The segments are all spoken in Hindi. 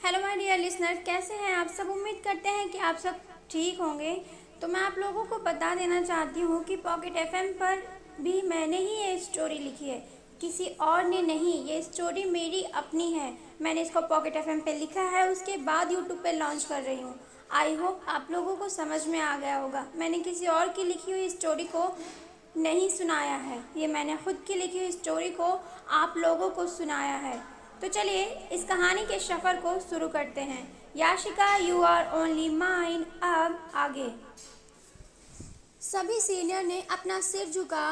हेलो माय डियर लिसनर, कैसे हैं आप सब। उम्मीद करते हैं कि आप सब ठीक होंगे। तो मैं आप लोगों को बता देना चाहती हूँ कि पॉकेट एफएम पर भी मैंने ही ये स्टोरी लिखी है, किसी और ने नहीं। ये स्टोरी मेरी अपनी है। मैंने इसको पॉकेट एफएम पे लिखा है, उसके बाद यूट्यूब पे लॉन्च कर रही हूँ। आई होप आप लोगों को समझ में आ गया होगा। मैंने किसी और की लिखी हुई स्टोरी को नहीं सुनाया है, ये मैंने खुद की लिखी हुई स्टोरी को आप लोगों को सुनाया है। तो चलिए इस कहानी के सफ़र को शुरू करते हैं। Yashika you are only mine. अब आगे। सभी सीनियर ने अपना सिर झुका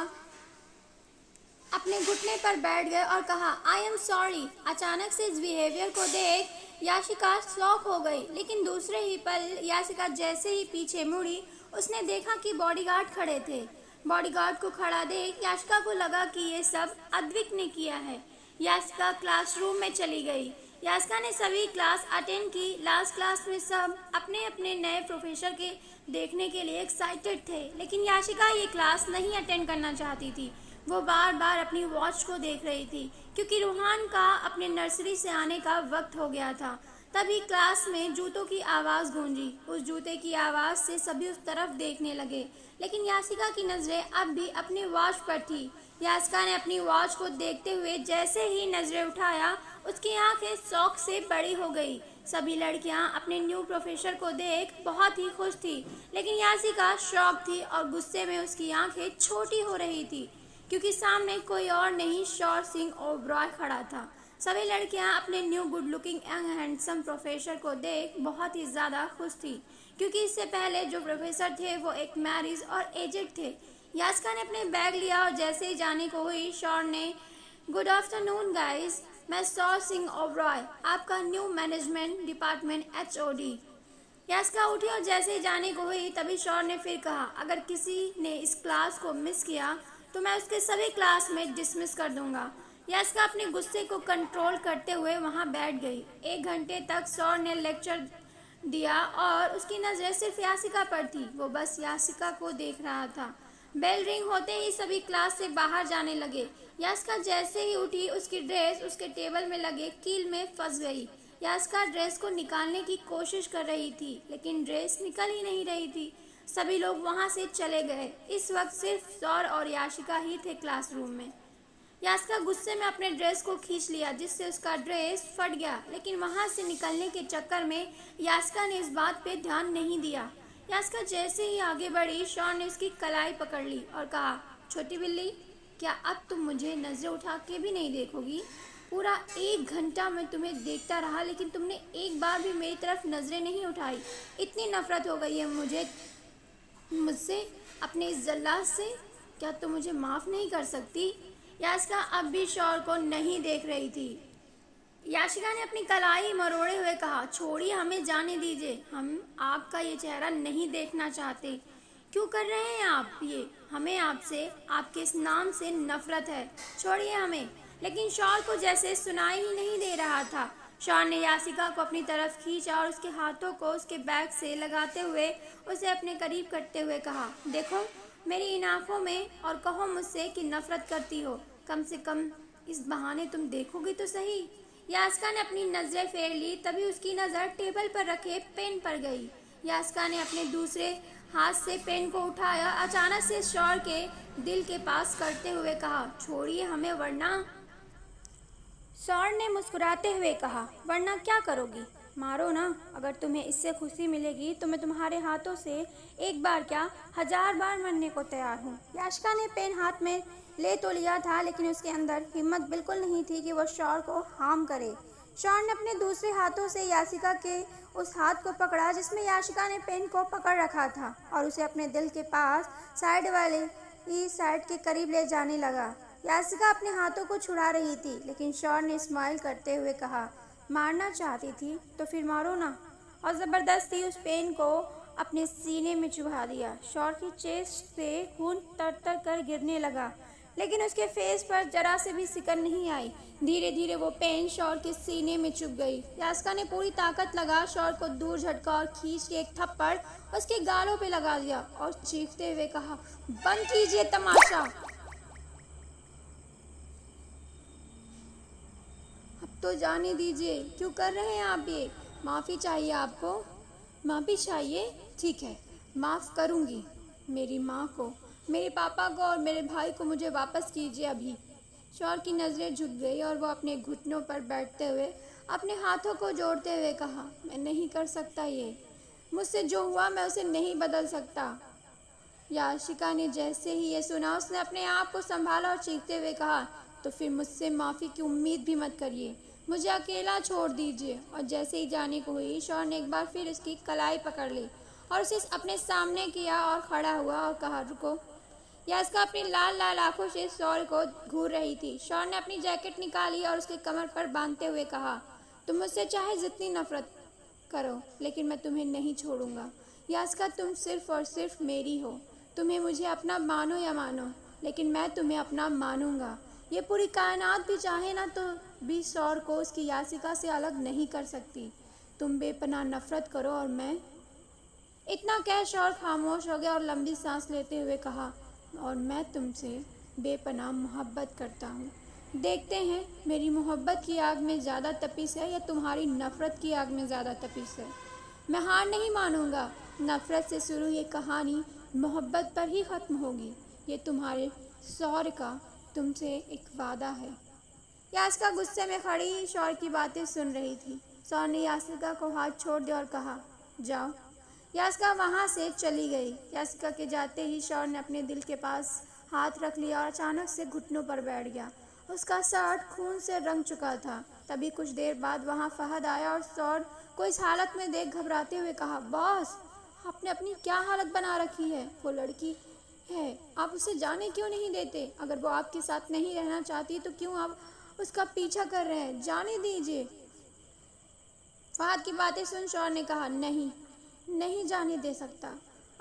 अपने घुटने पर बैठ गए और कहा, आई एम सॉरी। अचानक से इस बिहेवियर को देख याशिका शॉक हो गई, लेकिन दूसरे ही पल याशिका जैसे ही पीछे मुड़ी, उसने देखा कि बॉडीगार्ड खड़े थे। बॉडीगार्ड को खड़ा देख याशिका को लगा कि ये सब अद्विक ने किया है। याशिका क्लासरूम में चली गई। याशिका ने सभी क्लास अटेंड की। लास्ट क्लास में सब अपने अपने नए प्रोफेसर के देखने के लिए एक्साइटेड थे, लेकिन याशिका ये क्लास नहीं अटेंड करना चाहती थी। वो बार बार अपनी वॉच को देख रही थी, क्योंकि रूहान का अपने नर्सरी से आने का वक्त हो गया था। तभी क्लास में जूतों की आवाज़ गूंजी। उस जूते की आवाज़ से सभी उस तरफ देखने लगे, लेकिन याशिका की नज़रें अब भी अपनी वॉच पर थी। याशिका ने अपनी वॉच को देखते हुए जैसे ही नज़रें उठाया, उसकी आंखें शौक से बड़ी हो गई। सभी लड़कियां अपने न्यू प्रोफेसर को देख बहुत ही खुश थी, लेकिन याशिका शॉक थी और गुस्से में उसकी आंखें छोटी हो रही थी, क्योंकि सामने कोई और नहीं, शौर सिंह ओबरॉय खड़ा था। सभी लड़कियां अपने new good looking and handsome professor को देख बहुत ही ज़्यादा खुश थी, क्योंकि इससे पहले जो प्रोफेसर थे वो एक मैरिज और एजेड थे। याशिका ने अपने बैग लिया और जैसे ही जाने को हुई, शौर ने, गुड आफ्टरनून गाइस, मैं शौर सिंह ओबरॉय, आपका new management department HOD। Yashika उठी और जैसे ही जाने को हुई, तभी शौर ने फिर कहा, अगर किसी ने इस क्लास को मिस किया तो मैं उसके सभी क्लास में डिसमिस कर दूंगा। याशिका अपने गुस्से को कंट्रोल करते हुए वहां बैठ गई। 1 घंटे तक शौर ने लेक्चर दिया और उसकी नज़रें सिर्फ याशिका पर थी। वो बस याशिका को देख रहा था। बेल रिंग होते ही सभी क्लास से बाहर जाने लगे। याशिका जैसे ही उठी, उसकी ड्रेस उसके टेबल में लगे कील में फंस गई। याशिका ड्रेस को निकालने की कोशिश कर रही थी, लेकिन ड्रेस निकल ही नहीं रही थी। सभी लोग वहां से चले गए। इस वक्त सिर्फ शौर और याशिका ही थे क्लासरूम में। याशिका गुस्से में अपने ड्रेस को खींच लिया, जिससे उसका ड्रेस फट गया, लेकिन वहां से निकलने के चक्कर में याशिका ने इस बात पे ध्यान नहीं दिया। याशिका जैसे ही आगे बढ़ी, शौर ने उसकी कलाई पकड़ ली और कहा, छोटी बिल्ली, क्या अब तुम मुझे नजरें उठा के भी नहीं देखोगी? पूरा 1 घंटा मैं तुम्हें देखता रहा, लेकिन तुमने एक बार भी मेरी तरफ नजरें नहीं उठाई। इतनी नफरत हो गई है मुझसे, अपने इस जल्लाद से। क्या तुम मुझे माफ़ नहीं कर सकती? याशिका अब भी शौर को नहीं देख रही थी। याशिका ने अपनी कलाई मरोड़े हुए कहा, छोड़िए, हमें जाने दीजिए। हम आपका ये चेहरा नहीं देखना चाहते। क्यों कर रहे हैं आप ये? हमें आपसे, आपके इस नाम से नफरत है। छोड़िए हमें। लेकिन शौर को जैसे सुनाई ही नहीं दे रहा था। शौर ने याशिका को अपनी तरफ खींचा और उसके हाथों को उसके बैग से लगाते हुए उसे अपने करीब करते हुए कहा, देखो मेरी इन आंखों में और कहो मुझसे कि नफरत करती हो। कम से कम इस बहाने तुम देखोगी तो सही। याशिका ने अपनी नजरें फेर ली, तभी उसकी नज़र टेबल पर रखे पेन पर गई। याशिका ने अपने दूसरे हाथ से पेन को उठाया, अचानक से शौर के दिल के पास करते हुए कहा, छोड़िए हमें वरना। शौर ने मुस्कुराते हुए कहा, वरना क्या करोगी? मारो ना। अगर तुम्हें इससे खुशी मिलेगी तो मैं तुम्हारे हाथों से एक बार क्या 1000 बार मरने को तैयार हूँ। याशिका ने पेन हाथ में ले तो लिया था, लेकिन उसके अंदर हिम्मत बिल्कुल नहीं थी कि वह शौर को हार्म करे। शौर ने अपने दूसरे हाथों से याशिका के उस हाथ को पकड़ा जिसमें याशिका ने पेन को पकड़ रखा था, और उसे अपने दिल के पास साइड वाले ही साइड के करीब ले जाने लगा। याशिका अपने हाथों को छुड़ा रही थी, लेकिन शौर ने स्माइल करते हुए कहा, मारना चाहती थी तो फिर मारो ना, और ज़बरदस्ती उस पेन को अपने सीने में चुभा दिया। शौर की चेस्ट से खून तर कर गिरने लगा, लेकिन उसके फेस पर जरा से भी सिकन नहीं आई। धीरे धीरे वो पेन शौर के सीने में चुभ गई। याशिका ने पूरी ताकत लगा शौर को दूर झटका और खींच के एक थप्पड़ उसके गालों पे लगा दिया और चीखते हुए कहा, बंद कीजिए तमाशा। अब तो जाने दीजिए, क्यों कर रहे हैं आप ये? माफ़ी चाहिए आपको? माफ़ी चाहिए? ठीक है, माफ़ करूँगी। मेरी माँ को, मेरे पापा को और मेरे भाई को मुझे वापस कीजिए अभी। शौर की नज़रें झुक गई और वो अपने घुटनों पर बैठते हुए अपने हाथों को जोड़ते हुए कहा, मैं नहीं कर सकता ये। मुझसे जो हुआ मैं उसे नहीं बदल सकता। याशिका ने जैसे ही ये सुना उसने अपने आप को संभाला और चीखते हुए कहा, तो फिर मुझसे माफ़ी की उम्मीद भी मत करिए। मुझे अकेला छोड़ दीजिए। और जैसे ही जाने को हुई शौर ने एक बार फिर उसकी कलाई पकड़ ली और उसे अपने सामने किया और खड़ा हुआ और कहा, रुको। यास्का अपनी लाल लाल आंखों से शौर को घूर रही थी। शौर ने अपनी जैकेट निकाली और उसके कमर पर बांधते हुए कहा, तुम मुझसे चाहे जितनी नफरत करो लेकिन मैं तुम्हें नहीं छोड़ूंगा। यास्का, तुम सिर्फ और सिर्फ मेरी हो। तुम्हें मुझे अपना मानो या मानो, लेकिन मैं तुम्हें अपना मानूंगा। ये पूरी कायनात भी चाहे ना तो भी शौर को उसकी यासिका से अलग नहीं कर सकती। तुम बेपनाह नफरत करो और मैं। इतना कह शौर खामोश हो गया और लंबी सांस लेते हुए कहा, और मैं तुमसे बेपनाह मोहब्बत करता हूँ। देखते हैं मेरी मोहब्बत की आग में ज़्यादा तपिश है या तुम्हारी नफ़रत की आग में ज़्यादा तपिश है। मैं हार नहीं मानूंगा। नफ़रत से शुरू ये कहानी मोहब्बत पर ही ख़त्म होगी। ये तुम्हारे शौर का तुमसे एक वादा है। यासिका गुस्से में खड़ी शौर की बातें सुन रही थी। शौर ने यासिका को हाथ छोड़ दिया और कहा, जाओ। यासिका वहाँ से चली गई। यासिका के जाते ही शौर ने अपने दिल के पास हाथ रख लिया और अचानक से घुटनों पर बैठ गया। उसका शर्ट खून से रंग चुका था। तभी कुछ देर बाद वहाँ फहद आया और शौर को इस हालत में देख घबराते हुए कहा, बॉस, आपने अपनी क्या हालत बना रखी है? वो लड़की है, आप उसे जाने क्यों नहीं देते? अगर वो आपके साथ नहीं रहना चाहती तो क्यों आप उसका पीछा कर रहे हैं? जाने दीजिए। फहद की बातें सुन शौर ने कहा, नहीं जाने दे सकता।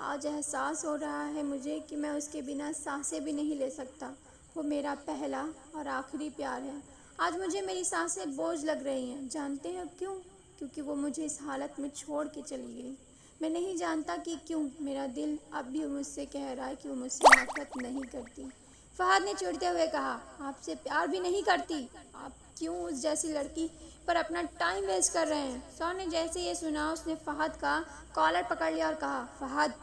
आज एहसास हो रहा है मुझे कि मैं उसके बिना सांसें भी नहीं ले सकता। वो मेरा पहला और आखिरी प्यार है। आज मुझे मेरी सांसें बोझ लग रही हैं। जानते हैं क्यों? क्योंकि वो मुझे इस हालत में छोड़ के चली गई। मैं नहीं जानता कि क्यों मेरा दिल अब भी मुझसे कह रहा है कि वो मुझसे नफरत नहीं करती। फहद ने चिढ़ते हुए कहा, आपसे प्यार भी नहीं करती? आप क्यों उस जैसी लड़की पर अपना टाइम वेस्ट कर रहे हैं? शौर ने जैसे ये सुना उसने फहद का कॉलर पकड़ लिया और कहा, फहद,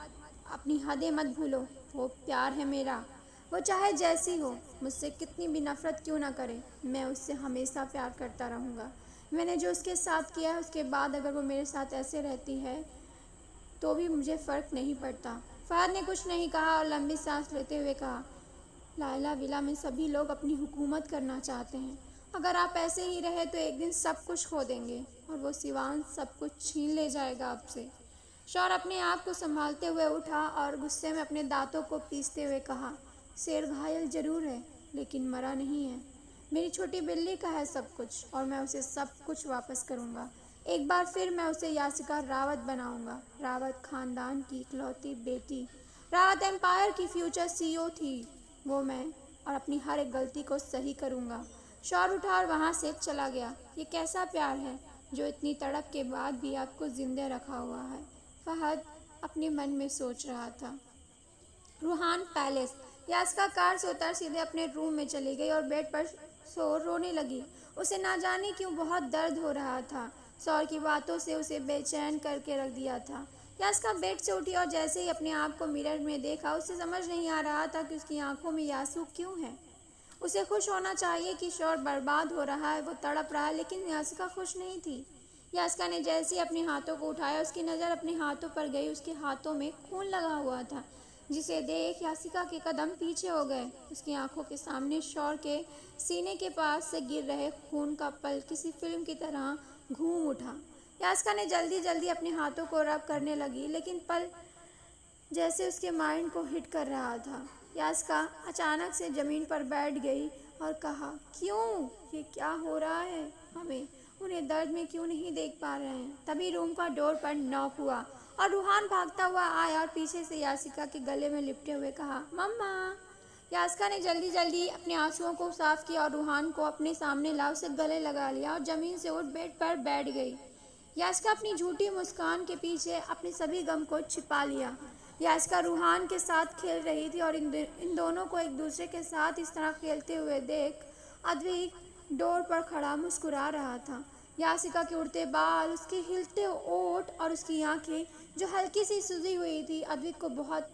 अपनी हदें मत भूलो। वो प्यार है मेरा। वो चाहे जैसी हो, मुझसे कितनी भी नफरत क्यों ना करे, मैं उससे हमेशा प्यार करता रहूँगा। मैंने जो उसके साथ किया है उसके बाद अगर वो मेरे साथ ऐसे रहती है तो भी मुझे फ़र्क नहीं पड़ता। फहद ने कुछ नहीं कहा और लंबी सांस लेते हुए कहा, लायला विला में सभी लोग अपनी हुकूमत करना चाहते हैं। अगर आप ऐसे ही रहे तो एक दिन सब कुछ खो देंगे और वो सिवान सब कुछ छीन ले जाएगा आपसे। शौर अपने आप को संभालते हुए उठा और गुस्से में अपने दांतों को पीसते हुए कहा, शेर घायल जरूर है लेकिन मरा नहीं है। मेरी छोटी बिल्ली का है सब कुछ और मैं उसे सब कुछ वापस करूँगा। एक बार फिर मैं उसे यासिका रावत बनाऊँगा। रावत खानदान की इकलौती बेटी, रावत एम्पायर की फ्यूचर सीईओ थी वो मैं, और अपनी हर एक गलती को सही करूँगा। शौर उठा और वहाँ से चला गया। ये कैसा प्यार है जो इतनी तड़प के बाद भी आपको जिंदा रखा हुआ है? फहद अपने मन में सोच रहा था। रूहान पैलेस। यास्का कार से उतर सीधे अपने रूम में चली गई और बेड पर सो रोने लगी। उसे ना जाने क्यों बहुत दर्द हो रहा था। शौर की बातों से उसे बेचैन करके रख दिया था। यास्का बेड से उठी और जैसे ही अपने आप को मिरर में देखा उसे समझ नहीं आ रहा था कि उसकी आंखों में आंसू क्यों है। उसे खुश होना चाहिए कि शौर बर्बाद हो रहा है, वो तड़प रहा है, लेकिन यासिका खुश नहीं थी। यासिका ने जैसे ही अपने हाथों को उठाया उसकी नज़र अपने हाथों पर गई। उसके हाथों में खून लगा हुआ था जिसे देख यासिका के कदम पीछे हो गए। उसकी आंखों के सामने शौर के सीने के पास से गिर रहे खून का पल किसी फिल्म की तरह घूम उठा। यासिका ने जल्दी जल्दी अपने हाथों को रब करने लगी, लेकिन पल जैसे उसके माइंड को हिट कर रहा था। यासिका अचानक से ज़मीन पर बैठ गई और कहा, क्यों? ये क्या हो रहा है? हमें उन्हें दर्द में क्यों नहीं देख पा रहे हैं? तभी रूम का डोर पर नॉक हुआ और रूहान भागता हुआ आया और पीछे से यासिका के गले में लिपटे हुए कहा, मम्मा। यासिका ने जल्दी जल्दी अपने आंसुओं को साफ किया और रूहान को अपने सामने ला उसे गले लगा लिया और ज़मीन से उठ बेड पर बैठ गई। यासिका अपनी झूठी मुस्कान के पीछे अपने सभी गम को छिपा लिया। यासिका रूहान के साथ खेल रही थी और इन दोनों को एक दूसरे के साथ इस तरह खेलते हुए देख अद्वैत डोर पर खड़ा मुस्कुरा रहा था। यासिका के उड़ते बाल, उसके हिलते ओठ और उसकी आंखें जो हल्की सी सूजी हुई थी अद्विक को बहुत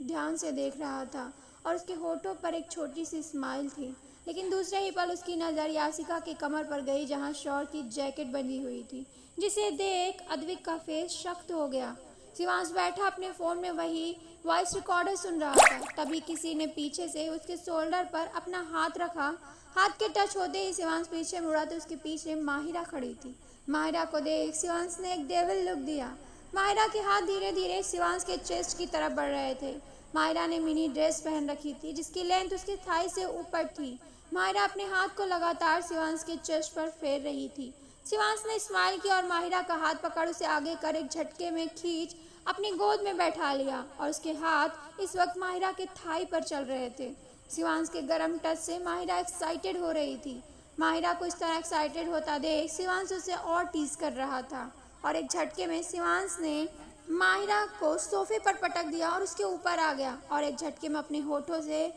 ध्यान से देख रहा था और उसके होठों पर एक छोटी सी स्माइल थी। लेकिन दूसरे ही पल उसकी नज़र यासिका के कमर पर गई जहां शॉल की जैकेट बंधी हुई थी, जिसे देख अद्विक का फेस सख्त हो गया। शिवांश बैठा अपने फ़ोन में वही वॉइस रिकॉर्डर सुन रहा था। तभी किसी ने पीछे से उसके शोल्डर पर अपना हाथ रखा। हाथ के टच होते ही शिवांश पीछे मुड़ा तो उसके पीछे माहिरा खड़ी थी। माहिरा को देख शिवांश ने एक डेविल लुक दिया। माहिरा के हाथ धीरे धीरे शिवांश के चेस्ट की तरफ बढ़ रहे थे। माहिरा ने मिनी ड्रेस पहन रखी थी जिसकी लेंथ उसके थाई से ऊपर थी। माहिरा अपने हाथ को लगातार शिवांश के चेस्ट पर फेर रही थी। शिवांश ने स्माइल की और माहिरा का हाथ पकड़ उसे आगे कर एक झटके में खींच अपनी गोद में बैठा लिया और उसके हाथ इस वक्त माहिरा के थाई पर चल रहे थे। शिवांश के गर्म टच से माहिरा एक्साइटेड हो रही थी। माहिरा को इस तरह एक्साइटेड होता देख शिवांश उसे और टीज कर रहा था और एक झटके में शिवांश ने माहिरा को सोफे पर पटक दिया और उसके ऊपर आ गया और एक झटके में अपने होठों से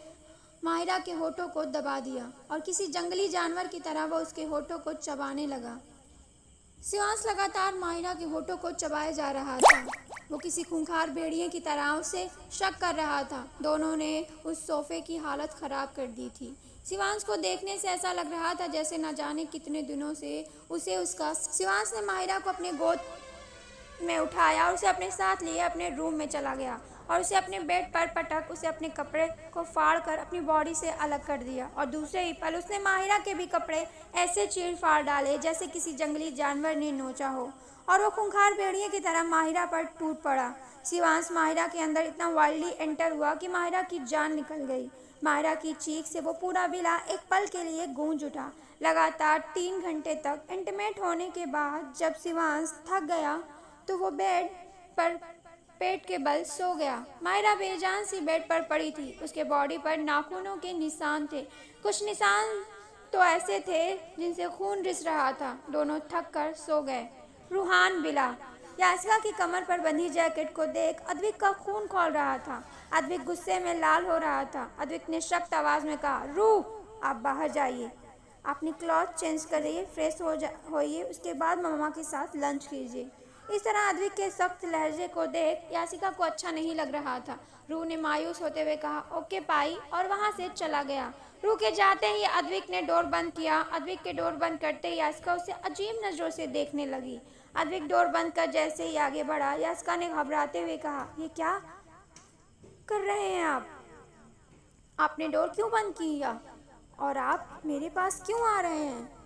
माहिरा के होठों को दबा दिया और किसी जंगली जानवर की तरह वह उसके होठों को चबाने लगा। शिवांश लगातार माहिरा के होठों को चबाए जा रहा था। वो किसी खूंखार भेड़िए की तरह उसे शक कर रहा था। दोनों ने उस सोफे की हालत ख़राब कर दी थी। शिवांश को देखने से ऐसा लग रहा था जैसे न जाने कितने दिनों से उसे उसका। शिवांश ने माहिरा को अपने गोद में उठाया और उसे अपने साथ लिए अपने रूम में चला गया और उसे अपने बेड पर पटक उसे अपने कपड़े को फाड़ कर अपनी बॉडी से अलग कर दिया और दूसरे ही पल उसने माहिरा के भी कपड़े ऐसे चीर फाड़ डाले जैसे किसी जंगली जानवर ने नोचा हो और वो खूंखार भेड़िए की तरह माहिरा पर टूट पड़ा। शिवांश माहिरा के अंदर इतना वाइल्डली एंटर हुआ कि माहिरा की जान निकल गई। माहिरा की चीख से वो पूरा विला एक पल के लिए गूंज उठा। लगातार 3 घंटे तक इंटीमेट होने के बाद जब शिवांश थक गया तो वो बेड पर पेट के बल सो गया। माहिरा बेजान सी बेड पर पड़ी थी। उसके बॉडी पर नाखूनों के निशान थे। कुछ निशान तो ऐसे थे जिनसे खून रिस रहा था। दोनों थक कर सो गए। रूहान बिला। यासिका की कमर पर बंधी जैकेट को देख अद्विक का खून खौल रहा था। अद्विक गुस्से में लाल हो रहा था। अद्विक ने सख्त आवाज में कहा, रूह, आप बाहर जाइए, अपनी क्लॉथ चेंज करिए, फ्रेश होइए, उसके बाद मम्मा के साथ लंच कीजिए। इस तरह अद्विक के सख्त लहजे को देख यासिका को अच्छा नहीं लग रहा था। रूह ने मायूस होते हुए कहा, ओके पाई, और वहां से चला गया। रूह के जाते ही अद्विक ने डोर बंद किया। अद्विक के डोर बंद करते ही यासिका उसे अजीब नजरों से देखने लगी। अद्विक डोर बंद कर जैसे ही आगे बढ़ा, यासिका ने घबराते हुए कहा, ये क्या कर रहे हैं आप? आपने डोर क्यों बंद किया और आप मेरे पास क्यों आ रहे हैं?